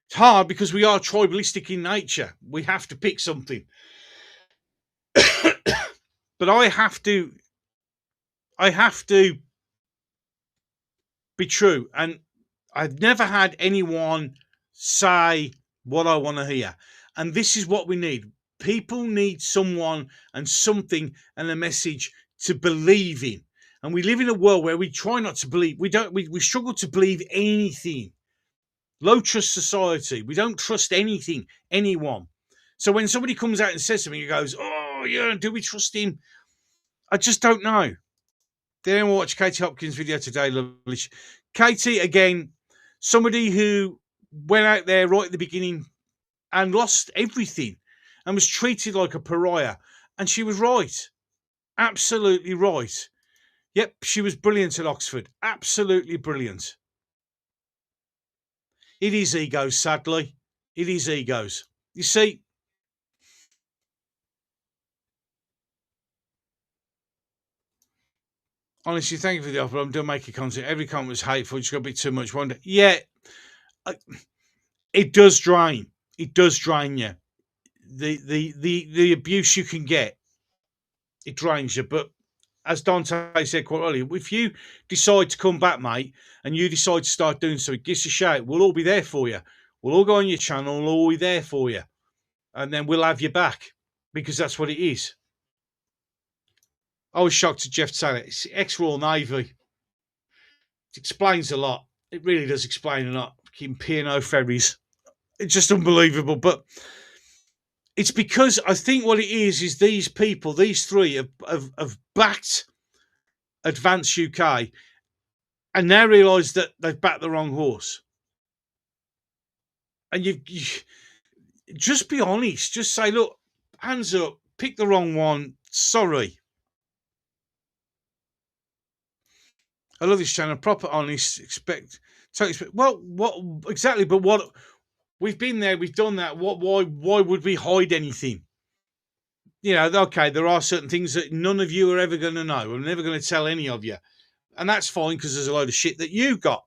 It's hard because we are tribalistic in nature. We have to pick something. But I have to be true. And I've never had anyone say what I want to hear. And this is what we need. People need someone and something and a message to believe in. And we live in a world where we try not to believe. We struggle to believe anything. Low trust society. We don't trust anything, anyone. So when somebody comes out and says something, he goes, oh, yeah, do we trust him? I just don't know. Did anyone watch Katie Hopkins' video today? Lovely. Katie, again, somebody who went out there right at the beginning and lost everything and was treated like a pariah. And she was right. Absolutely right. Yep, she was brilliant at Oxford. Absolutely brilliant. It is egos, sadly. It is egos. You see, honestly, thank you for the offer. I'm doing make a content. Every comment was hateful. It's got a bit too much wonder. Yeah, it does drain. It does drain you. The abuse you can get, it drains you. But as Dante said quite earlier, if you decide to come back, mate, and you decide to start doing something, give us a shout. We'll all be there for you. We'll all go on your channel. We'll all be there for you. And then we'll have you back because that's what it is. I was shocked at Jeff Taylor. It's ex-Royal Navy. It explains a lot. It really does explain a lot. Fucking P&O ferries. It's just unbelievable. But it's because I think what it is these people, these three, have backed Advance UK, and now realise that they've backed the wrong horse. And you just be honest. Just say, look, hands up, pick the wrong one. Sorry. I love this channel. Proper, honest, totally expect. Well, what exactly? But what we've been there, we've done that. Why would we hide anything? You know, okay, there are certain things that none of you are ever going to know. I'm never going to tell any of you. And that's fine, because there's a load of shit that you got.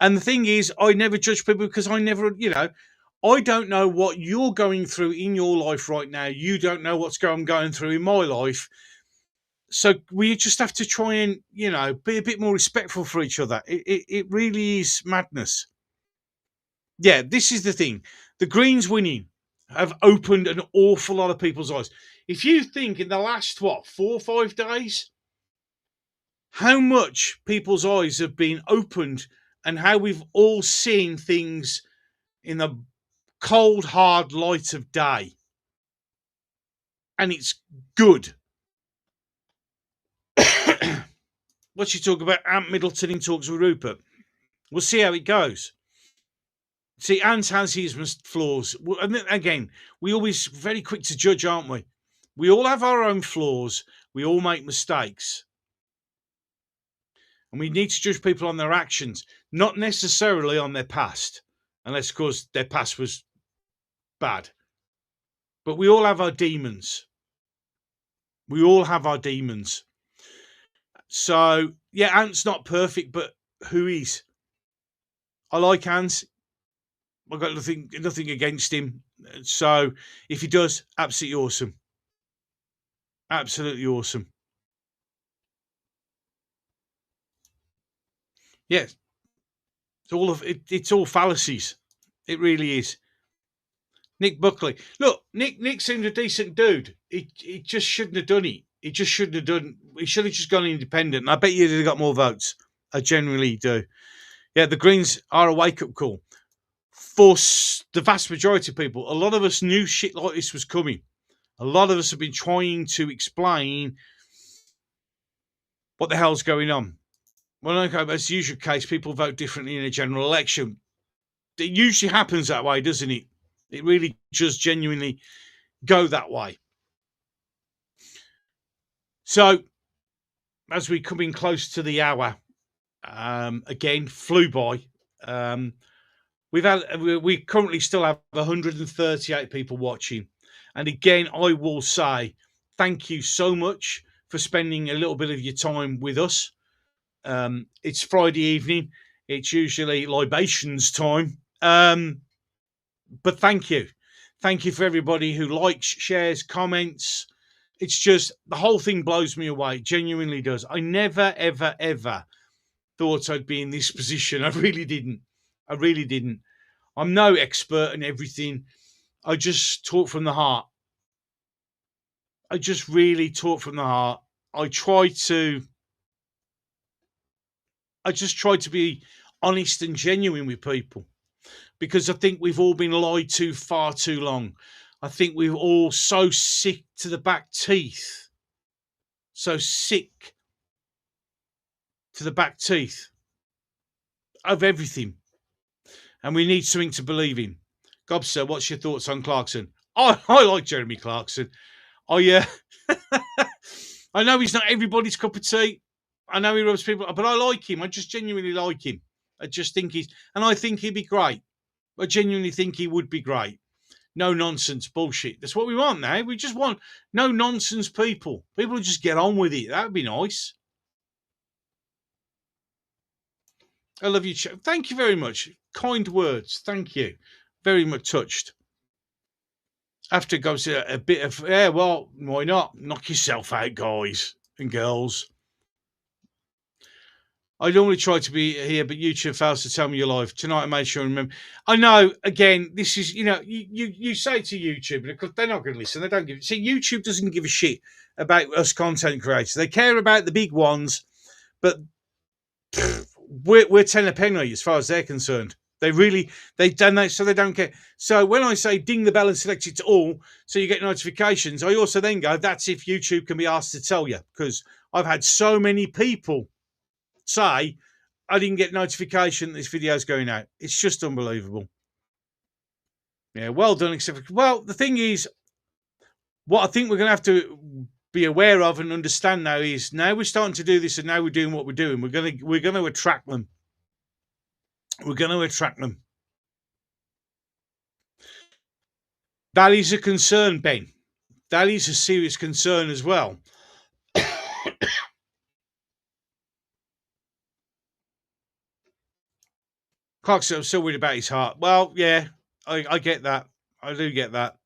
And the thing is, I never judge people, because I never, you know, I don't know what you're going through in your life right now. You don't know what's going through in my life. So we just have to try and, you know, be a bit more respectful for each other. It really is madness. Yeah, this is the thing. The Greens winning have opened an awful lot of people's eyes. If you think in the last, 4 or 5 days, how much people's eyes have been opened and how we've all seen things in the cold, hard light of day. And it's good. What you talk about, Ant Middleton in talks with Rupert. We'll see how it goes. See, Ant has his flaws. And again, we always very quick to judge, aren't we? We all have our own flaws. We all make mistakes. And we need to judge people on their actions, not necessarily on their past. Unless, of course, their past was bad. But we all have our demons. We all have our demons. So, yeah, Ant's not perfect, but who is? I like Ant. I've got nothing against him. So, if he does, absolutely awesome. Absolutely awesome. Yes. It's all fallacies. It really is. Nick Buckley. Look, Nick seemed a decent dude. He just shouldn't have done it. He just shouldn't have done. He should have just gone independent. And I bet you'd have got more votes. I genuinely do. Yeah, the Greens are a wake-up call for the vast majority of people. A lot of us knew shit like this was coming. A lot of us have been trying to explain what the hell's going on. Well, okay, as the usual case, people vote differently in a general election. It usually happens that way, doesn't it? It really just genuinely go that way. So, as we come in close to the hour, again, flew by. We currently still have 138 people watching. And again, I will say thank you so much for spending a little bit of your time with us. It's Friday evening. It's usually libations time. But thank you. Thank you for everybody who likes, shares, comments. It's just, the whole thing blows me away. It genuinely does. I never, ever, ever thought I'd be in this position. I really didn't. I'm no expert in everything. I just talk from the heart. I just really talk from the heart. I just try to be honest and genuine with people, because I think we've all been lied to far too long. I think we're all so sick to the back teeth. So sick to the back teeth of everything. And we need something to believe in. Gobster, what's your thoughts on Clarkson? I like Jeremy Clarkson. I know he's not everybody's cup of tea. I know he rubs people, but I like him. I just genuinely like him. I just think I think he'd be great. I genuinely think he would be great. No nonsense bullshit. That's what we want now. We just want no nonsense people. People who just get on with it. That would be nice. I love you. Thank you very much. Kind words. Thank you. Very much touched. After goes a bit of, yeah, well, why not? Knock yourself out, guys and girls. I normally try to be here, but YouTube fails to tell me you're live. Tonight I made sure I remember. I know, again, this is, you say to YouTube, because they're not going to listen. They don't give. See, YouTube doesn't give a shit about us content creators. They care about the big ones, but we're 10 a penny as far as they're concerned. They've done that so they don't get. So when I say ding the bell and select it to all, so you get notifications, I also then go, that's if YouTube can be asked to tell you, because I've had so many people say, I didn't get notification this video's going out. It's just unbelievable. Yeah, well done. Well, the thing is, what I think we're going to have to be aware of and understand now is now we're starting to do this and now we're doing what we're doing. We're going to attract them. We're going to attract them. That is a concern, Ben. That is a serious concern as well. Clark's so worried about his heart. Well, yeah, I get that. I do get that.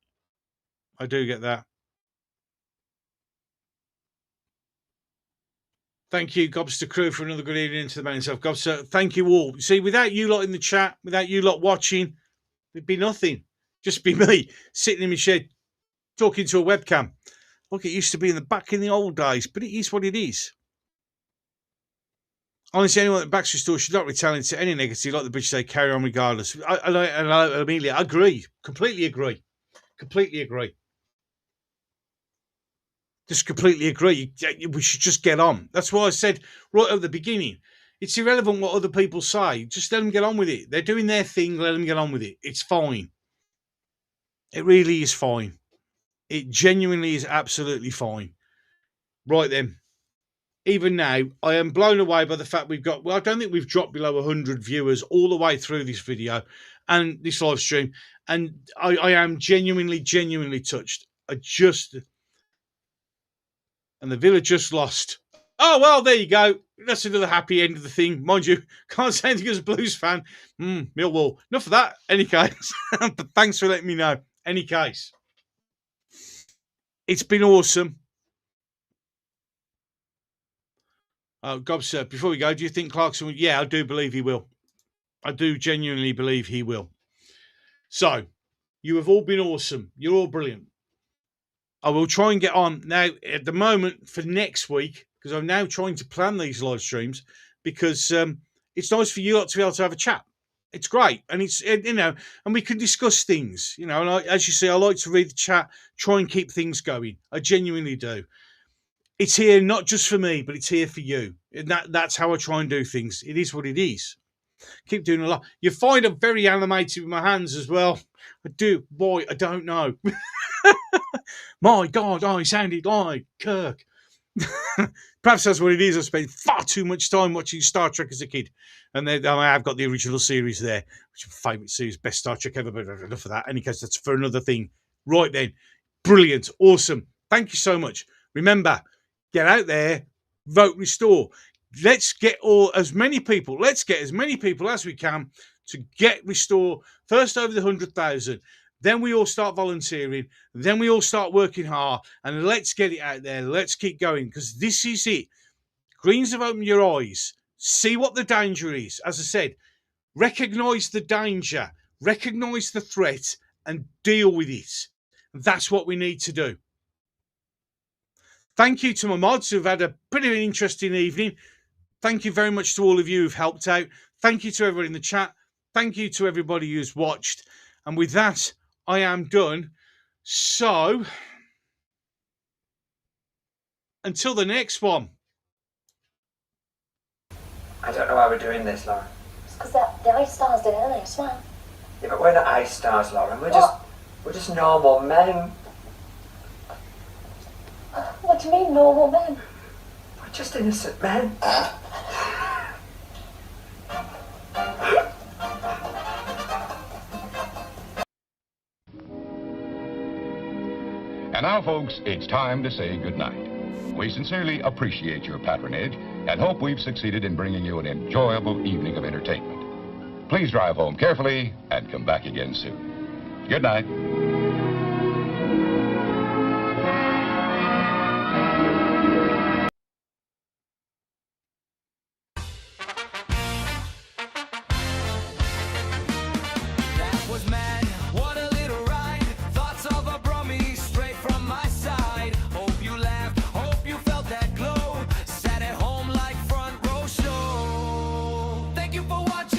I do get that. Thank you, Gobster Crew, for another good evening to the man himself. Gobster, thank you all. You see, without you lot in the chat, without you lot watching, it'd be nothing. Just be me sitting in my shed talking to a webcam. Look, it used to be back in the old days, but it is what it is. Honestly, anyone at the Baxter store should not retaliate to any negative, like the British say, carry on regardless. I immediately agree. Completely agree. Completely agree. Just completely agree. We should just get on. That's why I said right at the beginning, it's irrelevant what other people say. Just let them get on with it. They're doing their thing. Let them get on with it. It's fine. It really is fine. It genuinely is absolutely fine. Right then. Even now, I am blown away by the fact we've got, well, I don't think we've dropped below 100 viewers all the way through this video and this live stream. And I am genuinely touched. And the Villa just lost. Oh, well, there you go. That's another happy end of the thing. Mind you, can't say anything as a Blues fan. Millwall. Enough of that. Any case. But thanks for letting me know. Any case. It's been awesome. Gobster, before we go, do you think Clarkson will? Yeah, I do believe he will. I do genuinely believe he will. So, you have all been awesome. You're all brilliant. I will try and get on now at the moment for next week, because I'm now trying to plan these live streams, because it's nice for you lot to be able to have a chat. It's great. And it's, you know, and we can discuss things, you know, and as you see, I like to read the chat, try and keep things going. I genuinely do. It's here not just for me, but it's here for you. And that's how I try and do things. It is what it is. Keep doing a lot. You find I'm very animated with my hands as well. I do. Boy, I don't know. My God, I sounded like Kirk. Perhaps that's what it is. I spent far too much time watching Star Trek as a kid. And then I've got the original series there, which is my favourite series, best Star Trek ever, but enough of that. Any case, that's for another thing. Right then. Brilliant. Awesome. Thank you so much. Remember, get out there, vote Restore. Let's get as many people as we can to get Restore first over the 100,000. Then we all start volunteering. Then we all start working hard. And let's get it out there. Let's keep going, because this is it. Greens have opened your eyes. See what the danger is. As I said, recognise the danger. Recognise the threat and deal with it. That's what we need to do. Thank you to my mods who've had a pretty interesting evening. Thank you very much to all of you who've helped out. Thank you to everybody in the chat. Thank you to everybody who's watched. And with that, I am done. So, until the next one. I don't know why we're doing this, Lauren. It's because the ice stars did it earlier as well. Yeah, but we're not ice stars, Lauren. We're just normal men. What do you mean, normal men? We're just innocent men. And now, folks, it's time to say goodnight. We sincerely appreciate your patronage and hope we've succeeded in bringing you an enjoyable evening of entertainment. Please drive home carefully and come back again soon. Good night. Thank you for watching.